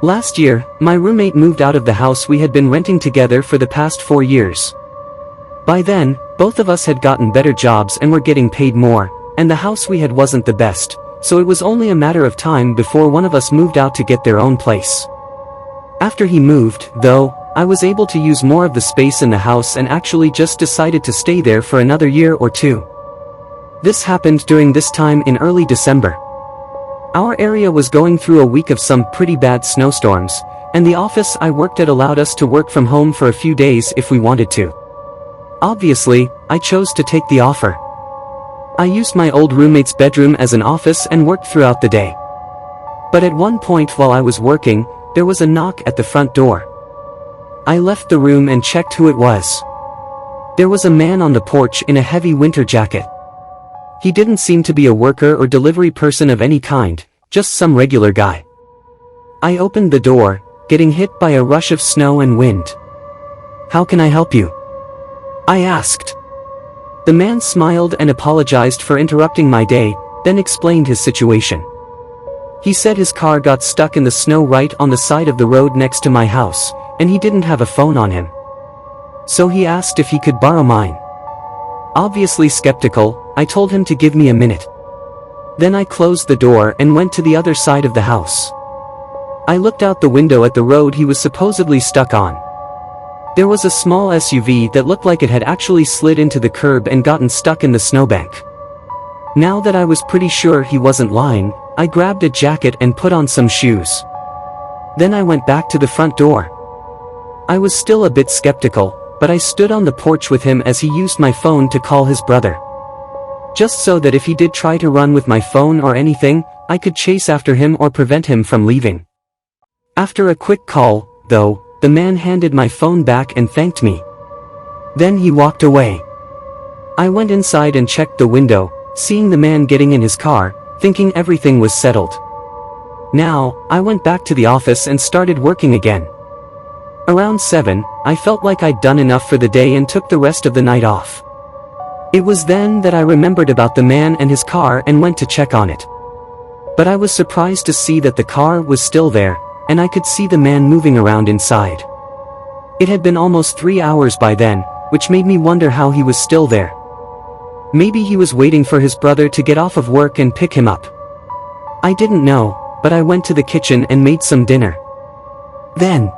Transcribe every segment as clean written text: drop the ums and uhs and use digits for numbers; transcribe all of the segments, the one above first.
Last year, my roommate moved out of the house we had been renting together for the past 4 years. By then, both of us had gotten better jobs and were getting paid more, and the house we had wasn't the best, so it was only a matter of time before one of us moved out to get their own place. After he moved, though, I was able to use more of the space in the house and actually just decided to stay there for another year or two. This happened during this time in early December. Our area was going through a week of some pretty bad snowstorms, and the office I worked at allowed us to work from home for a few days if we wanted to. Obviously, I chose to take the offer. I used my old roommate's bedroom as an office and worked throughout the day. But at one point while I was working, there was a knock at the front door. I left the room and checked who it was. There was a man on the porch in a heavy winter jacket. He didn't seem to be a worker or delivery person of any kind, just some regular guy. I opened the door, getting hit by a rush of snow and wind. "How can I help you?" I asked. The man smiled and apologized for interrupting my day, then explained his situation. He said his car got stuck in the snow right on the side of the road next to my house, and he didn't have a phone on him. So he asked if he could borrow mine. Obviously skeptical, I told him to give me a minute. Then I closed the door and went to the other side of the house. I looked out the window at the road he was supposedly stuck on. There was a small SUV that looked like it had actually slid into the curb and gotten stuck in the snowbank. Now that I was pretty sure he wasn't lying, I grabbed a jacket and put on some shoes. Then I went back to the front door. I was still a bit skeptical, but I stood on the porch with him as he used my phone to call his brother. Just so that if he did try to run with my phone or anything, I could chase after him or prevent him from leaving. After a quick call, though, the man handed my phone back and thanked me. Then he walked away. I went inside and checked the window, seeing the man getting in his car, thinking everything was settled. Now, I went back to the office and started working again. Around 7, I felt like I'd done enough for the day and took the rest of the night off. It was then that I remembered about the man and his car and went to check on it. But I was surprised to see that the car was still there, and I could see the man moving around inside. It had been almost 3 hours by then, which made me wonder how he was still there. Maybe he was waiting for his brother to get off of work and pick him up. I didn't know, but I went to the kitchen and made some dinner. Then,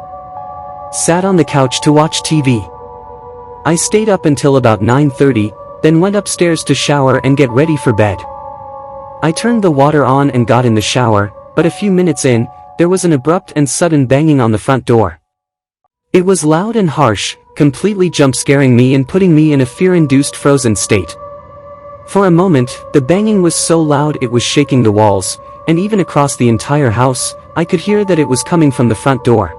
sat on the couch to watch TV. I stayed up until about 9:30, then went upstairs to shower and get ready for bed. I turned the water on and got in the shower, but a few minutes in, there was an abrupt and sudden banging on the front door. It was loud and harsh, completely jump-scaring me and putting me in a fear-induced frozen state. For a moment, the banging was so loud it was shaking the walls, and even across the entire house, I could hear that it was coming from the front door.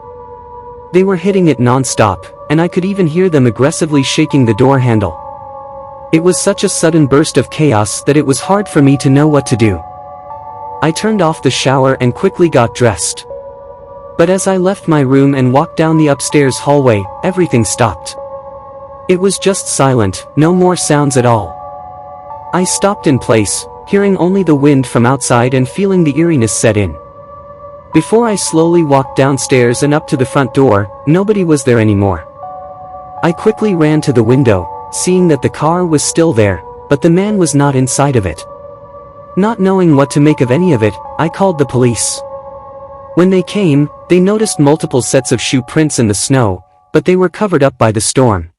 They were hitting it non-stop, and I could even hear them aggressively shaking the door handle. It was such a sudden burst of chaos that it was hard for me to know what to do. I turned off the shower and quickly got dressed. But as I left my room and walked down the upstairs hallway, everything stopped. It was just silent, no more sounds at all. I stopped in place, hearing only the wind from outside and feeling the eeriness set in. Before I slowly walked downstairs and up to the front door, nobody was there anymore. I quickly ran to the window, seeing that the car was still there, but the man was not inside of it. Not knowing what to make of any of it, I called the police. When they came, they noticed multiple sets of shoe prints in the snow, but they were covered up by the storm.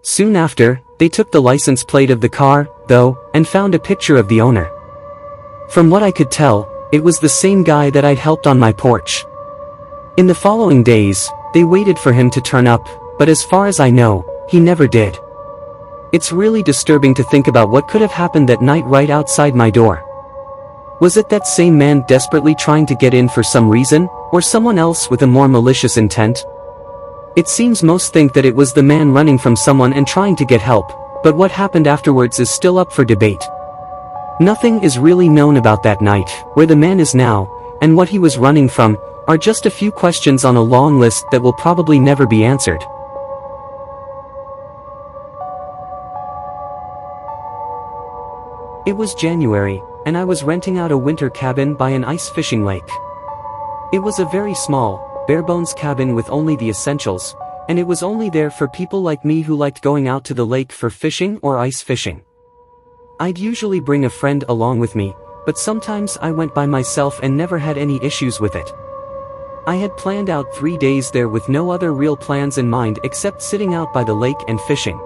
Soon after, they took the license plate of the car, though, and found a picture of the owner. From what I could tell, it was the same guy that I'd helped on my porch. In the following days, they waited for him to turn up, but as far as I know, he never did. It's really disturbing to think about what could have happened that night right outside my door. Was it that same man desperately trying to get in for some reason, or someone else with a more malicious intent? It seems most think that it was the man running from someone and trying to get help, but what happened afterwards is still up for debate. Nothing is really known about that night, where the man is now, and what he was running from, are just a few questions on a long list that will probably never be answered. It was January, and I was renting out a winter cabin by an ice fishing lake. It was a very small, bare-bones cabin with only the essentials, and it was only there for people like me who liked going out to the lake for fishing or ice fishing. I'd usually bring a friend along with me, but sometimes I went by myself and never had any issues with it. I had planned out 3 days there with no other real plans in mind except sitting out by the lake and fishing.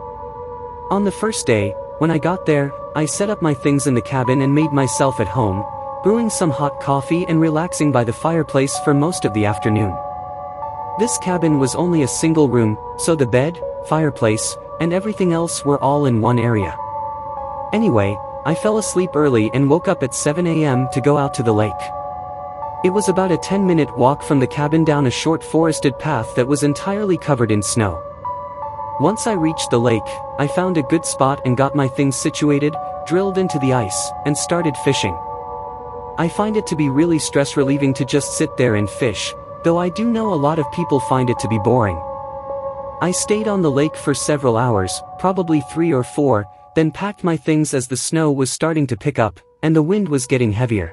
On the first day, when I got there, I set up my things in the cabin and made myself at home, brewing some hot coffee and relaxing by the fireplace for most of the afternoon. This cabin was only a single room, so the bed, fireplace, and everything else were all in one area. Anyway, I fell asleep early and woke up at 7 a.m. to go out to the lake. It was about a 10-minute walk from the cabin down a short forested path that was entirely covered in snow. Once I reached the lake, I found a good spot and got my things situated, drilled into the ice, and started fishing. I find it to be really stress-relieving to just sit there and fish, though I do know a lot of people find it to be boring. I stayed on the lake for several hours, probably 3 or 4, then packed my things as the snow was starting to pick up, and the wind was getting heavier.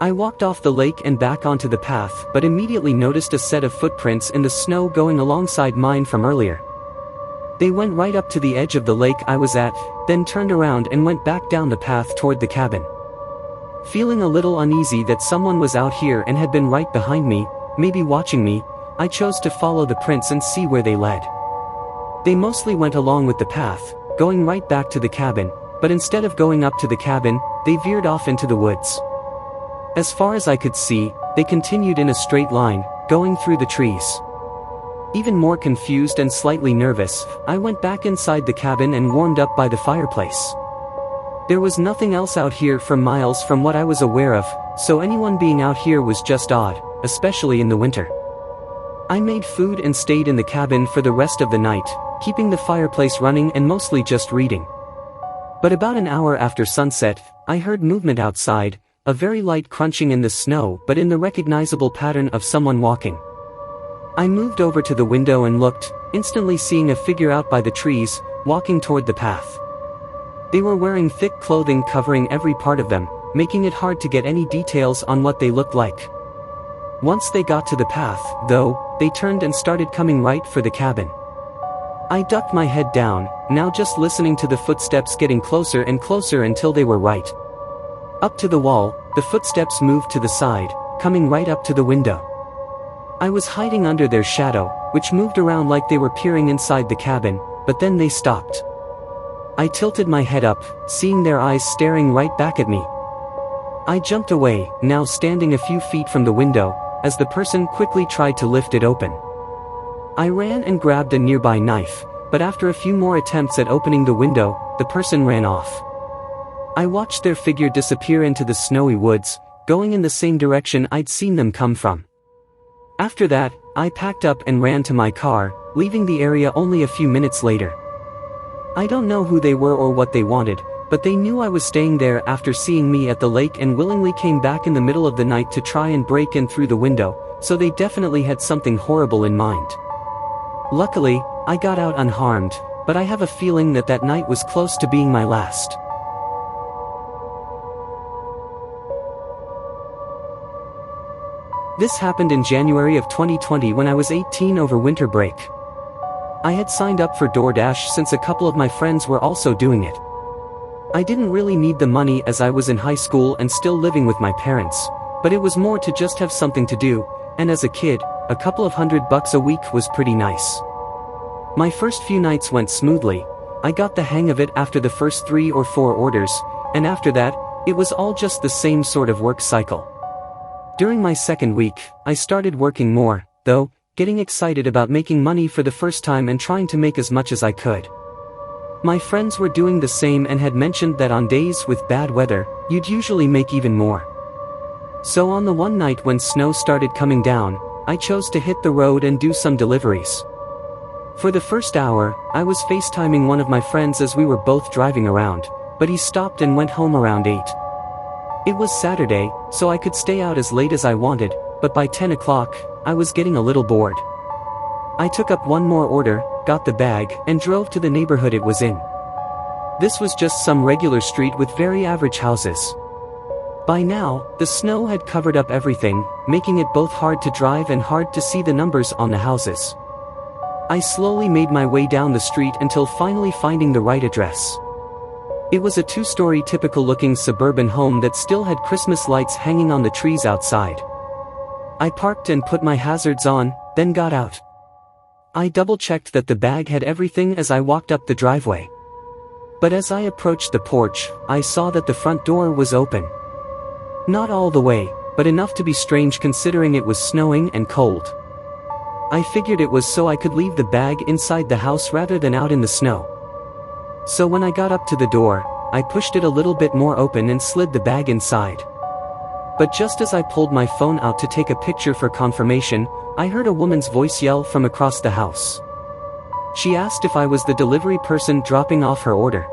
I walked off the lake and back onto the path but immediately noticed a set of footprints in the snow going alongside mine from earlier. They went right up to the edge of the lake I was at, then turned around and went back down the path toward the cabin. Feeling a little uneasy that someone was out here and had been right behind me, maybe watching me, I chose to follow the prints and see where they led. They mostly went along with the path, going right back to the cabin, but instead of going up to the cabin, they veered off into the woods. As far as I could see, they continued in a straight line, going through the trees. Even more confused and slightly nervous, I went back inside the cabin and warmed up by the fireplace. There was nothing else out here for miles from what I was aware of, so anyone being out here was just odd, especially in the winter. I made food and stayed in the cabin for the rest of the night, keeping the fireplace running and mostly just reading. But about an hour after sunset, I heard movement outside, a very light crunching in the snow but in the recognizable pattern of someone walking. I moved over to the window and looked, instantly seeing a figure out by the trees, walking toward the path. They were wearing thick clothing covering every part of them, making it hard to get any details on what they looked like. Once they got to the path, though, they turned and started coming right for the cabin. I ducked my head down, now just listening to the footsteps getting closer and closer until they were right up to the wall. The footsteps moved to the side, coming right up to the window. I was hiding under their shadow, which moved around like they were peering inside the cabin, but then they stopped. I tilted my head up, seeing their eyes staring right back at me. I jumped away, now standing a few feet from the window, as the person quickly tried to lift it open. I ran and grabbed a nearby knife, but after a few more attempts at opening the window, the person ran off. I watched their figure disappear into the snowy woods, going in the same direction I'd seen them come from. After that, I packed up and ran to my car, leaving the area only a few minutes later. I don't know who they were or what they wanted, but they knew I was staying there after seeing me at the lake and willingly came back in the middle of the night to try and break in through the window, so they definitely had something horrible in mind. Luckily, I got out unharmed, but I have a feeling that that night was close to being my last. This happened in January of 2020 when I was 18 over winter break. I had signed up for DoorDash since a couple of my friends were also doing it. I didn't really need the money as I was in high school and still living with my parents, but it was more to just have something to do, and as a kid, a couple of $100 a week was pretty nice. My first few nights went smoothly. I got the hang of it after the first 3 or 4 orders, and after that, it was all just the same sort of work cycle. During my second week, I started working more, though, getting excited about making money for the first time and trying to make as much as I could. My friends were doing the same and had mentioned that on days with bad weather, you'd usually make even more. So on the one night when snow started coming down, I chose to hit the road and do some deliveries. For the first hour, I was FaceTiming one of my friends as we were both driving around, but he stopped and went home around 8. It was Saturday, so I could stay out as late as I wanted, but by 10 o'clock, I was getting a little bored. I took up one more order, got the bag, and drove to the neighborhood it was in. This was just some regular street with very average houses. By now, the snow had covered up everything, making it both hard to drive and hard to see the numbers on the houses. I slowly made my way down the street until finally finding the right address. It was a two-story typical-looking suburban home that still had Christmas lights hanging on the trees outside. I parked and put my hazards on, then got out. I double-checked that the bag had everything as I walked up the driveway. But as I approached the porch, I saw that the front door was open. Not all the way, but enough to be strange considering it was snowing and cold. I figured it was so I could leave the bag inside the house rather than out in the snow. So when I got up to the door, I pushed it a little bit more open and slid the bag inside. But just as I pulled my phone out to take a picture for confirmation, I heard a woman's voice yell from across the house. She asked if I was the delivery person dropping off her order.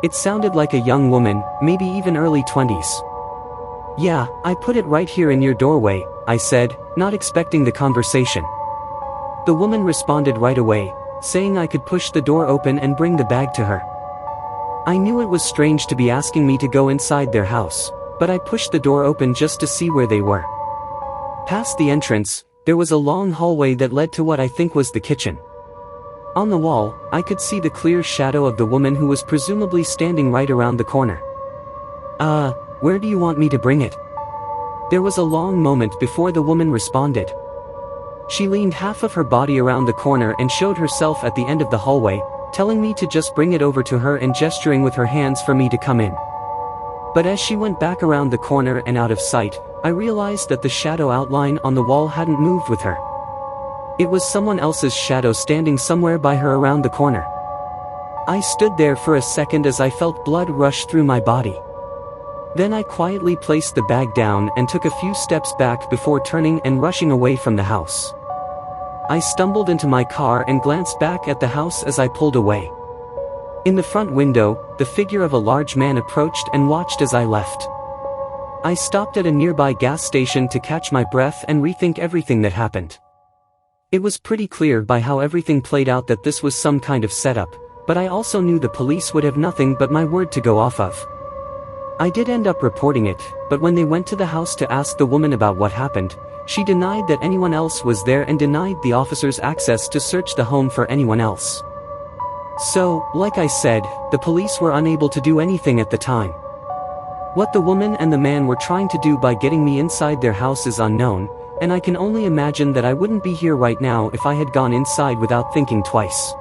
It sounded like a young woman, maybe even early 20s. "Yeah, I put it right here in your doorway," I said, not expecting the conversation. The woman responded right away, saying I could push the door open and bring the bag to her. I knew it was strange to be asking me to go inside their house, but I pushed the door open just to see where they were. Past the entrance, there was a long hallway that led to what I think was the kitchen. On the wall, I could see the clear shadow of the woman who was presumably standing right around the corner. Where do you want me to bring it?" There was a long moment before the woman responded. She leaned half of her body around the corner and showed herself at the end of the hallway, telling me to just bring it over to her and gesturing with her hands for me to come in. But as she went back around the corner and out of sight, I realized that the shadow outline on the wall hadn't moved with her. It was someone else's shadow standing somewhere by her around the corner. I stood there for a second as I felt blood rush through my body. Then I quietly placed the bag down and took a few steps back before turning and rushing away from the house. I stumbled into my car and glanced back at the house as I pulled away. In the front window, the figure of a large man approached and watched as I left. I stopped at a nearby gas station to catch my breath and rethink everything that happened. It was pretty clear by how everything played out that this was some kind of setup, but I also knew the police would have nothing but my word to go off of. I did end up reporting it, but when they went to the house to ask the woman about what happened, she denied that anyone else was there and denied the officers access to search the home for anyone else. So, like I said, the police were unable to do anything at the time. What the woman and the man were trying to do by getting me inside their house is unknown, and I can only imagine that I wouldn't be here right now if I had gone inside without thinking twice.